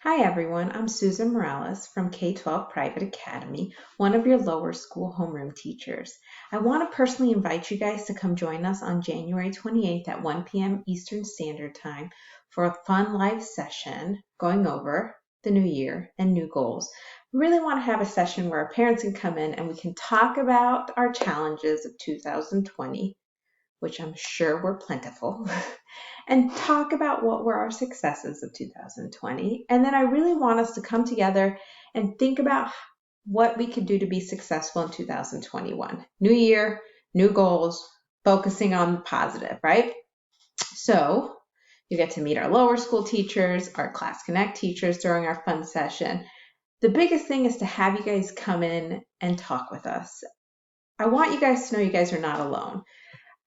Hi everyone, I'm Susan Morales from K-12 Private Academy, one of your lower school homeroom teachers. I want to personally invite you guys to come join us on January 28th at 1 p.m. Eastern Standard Time for a fun live session going over the new year and new goals. We really want to have a session where our parents can come in and we can talk about our challenges of 2020, which I'm sure were plentiful, and talk about what were our successes of 2020. And then I really want us to come together and think about what we could do to be successful in 2021. New year, new goals, focusing on the positive, right? So you get to meet our lower school teachers, our Class Connect teachers during our fun session. The biggest thing is to have you guys come in and talk with us. I want you guys to know you guys are not alone.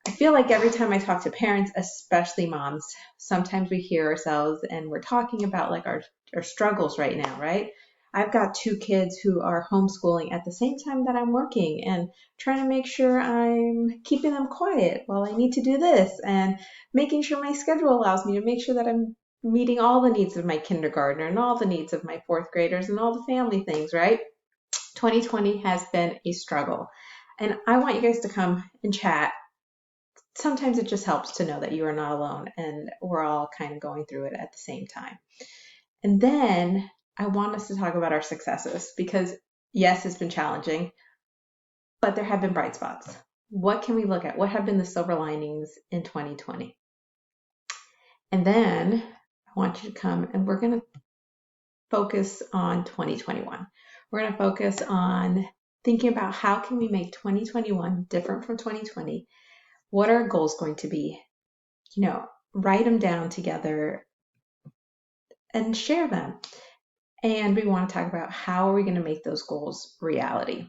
I feel like every time I talk to parents, especially moms, sometimes we hear ourselves and we're talking about like our struggles right now, right? I've got two kids who are homeschooling at the same time that I'm working and trying to make sure I'm keeping them quiet while I need to do this and making sure my schedule allows me to make sure that I'm meeting all the needs of my kindergartner and all the needs of my fourth graders and all the family things, right? 2020 has been a struggle. And I want you guys to come and chat. Sometimes it just helps to know that you are not alone and we're all kind of going through it at the same time. And then I want us to talk about our successes because, yes, it's been challenging, but there have been bright spots. What can we look at? What have been the silver linings in 2020? And then I want you to come and we're going to focus on 2021. We're going to focus on thinking about how can we make 2021 different from 2020? What are our goals going to be? Write them down together and share them. And we want to talk about how are we going to make those goals reality.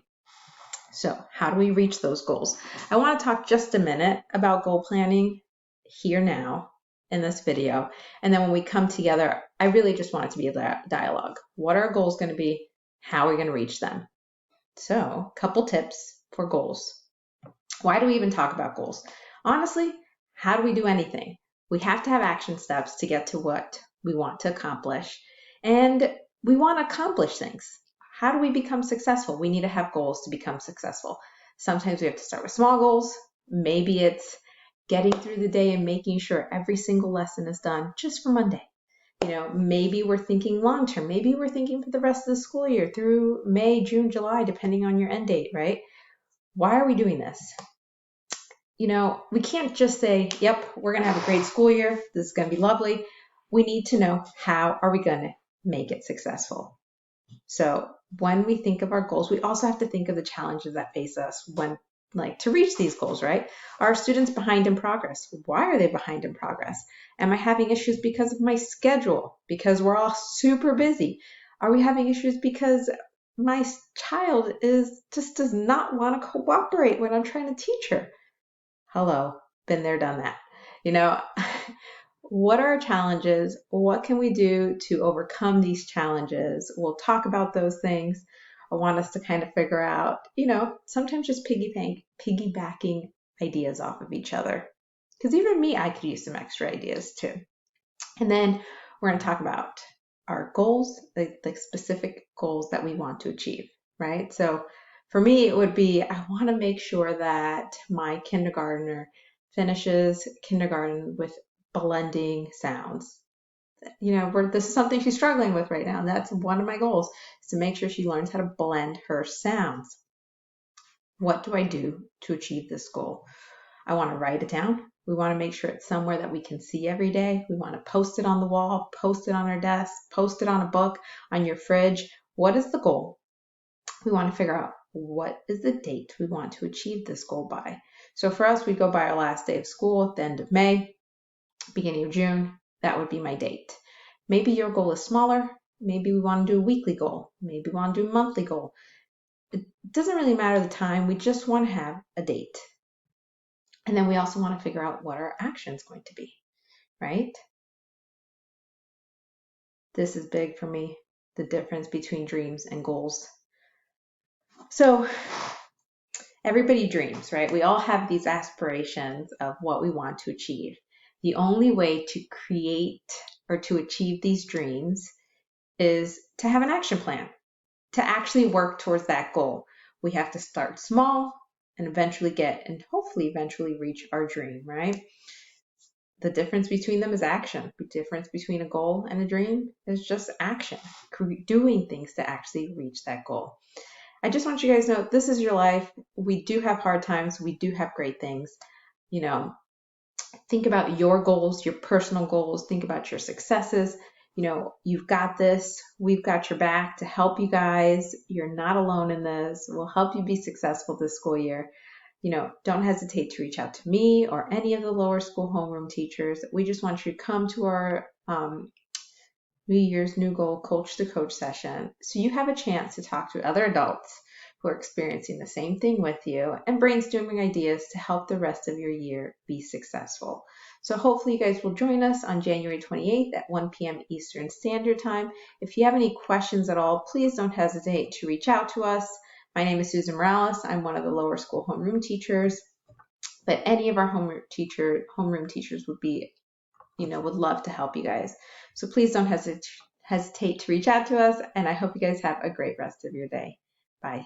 So how do we reach those goals? I want to talk just a minute about goal planning here now in this video. And then when we come together, I really just want it to be a dialogue. What are our goals going to be? How are we going to reach them? So a couple tips for goals. Why do we even talk about goals? Honestly, how do we do anything? We have to have action steps to get to what we want to accomplish. And we want to accomplish things. How do we become successful? We need to have goals to become successful. Sometimes we have to start with small goals. Maybe it's getting through the day and making sure every single lesson is done just for Monday. Maybe we're thinking long term. Maybe we're thinking for the rest of the school year through May, June, July, depending on your end date, right? Why are we doing this? We can't just say, yep, we're going to have a great school year. This is going to be lovely. We need to know how are we going to make it successful. So when we think of our goals, we also have to think of the challenges that face us to reach these goals, right? Are students behind in progress? Why are they behind in progress? Am I having issues because of my schedule? Because we're all super busy? Are we having issues because my child just does not want to cooperate when I'm trying to teach her? Hello, been there, done that. What are our challenges? What can we do to overcome these challenges? We'll talk about those things. I want us to kind of figure out, sometimes just piggybacking ideas off of each other. Because even me, I could use some extra ideas too. And then we're going to talk about our goals, like specific goals that we want to achieve, right? So for me, it would be I want to make sure that my kindergartner finishes kindergarten with blending sounds. This is something she's struggling with right now. And that's one of my goals is to make sure she learns how to blend her sounds. What do I do to achieve this goal? I want to write it down. We want to make sure it's somewhere that we can see every day. We want to post it on the wall, post it on our desk, post it on a book, on your fridge. What is the goal? We want to figure out what is the date we want to achieve this goal by. So for us, we go by our last day of school at the end of May, beginning of June. That would be my date. Maybe your goal is smaller. Maybe we want to do a weekly goal. Maybe we want to do a monthly goal. It doesn't really matter the time. We just want to have a date. And then we also want to figure out what our action is going to be, right? This is big for me, the difference between dreams and goals. So everybody dreams, right? We all have these aspirations of what we want to achieve. The only way to create or to achieve these dreams is to have an action plan to actually work towards that goal. We have to start small and eventually get and hopefully eventually reach our dream, right? The difference between them is action. The difference between a goal and a dream is just action, doing things to actually reach that goal. I just want you guys to know this is your life. We do have hard times. We do have great things. You know, think about your goals, your personal goals. Think about your successes. You know, you've got this. We've got your back to help you guys. You're not alone in this. We'll help you be successful this school year. You know, don't hesitate to reach out to me or any of the lower school homeroom teachers. We just want you to come to our New Year's New Goal Coach to Coach session so you have a chance to talk to other adults who are experiencing the same thing with you and brainstorming ideas to help the rest of your year be successful. So hopefully you guys will join us on January 28th at 1 p.m. Eastern Standard Time. If you have any questions at all, please don't hesitate to reach out to us. My name is Susan Morales. I'm one of the lower school homeroom teachers, but any of our homeroom teachers would be, would love to help you guys. So please don't hesitate to reach out to us, and I hope you guys have a great rest of your day. Bye.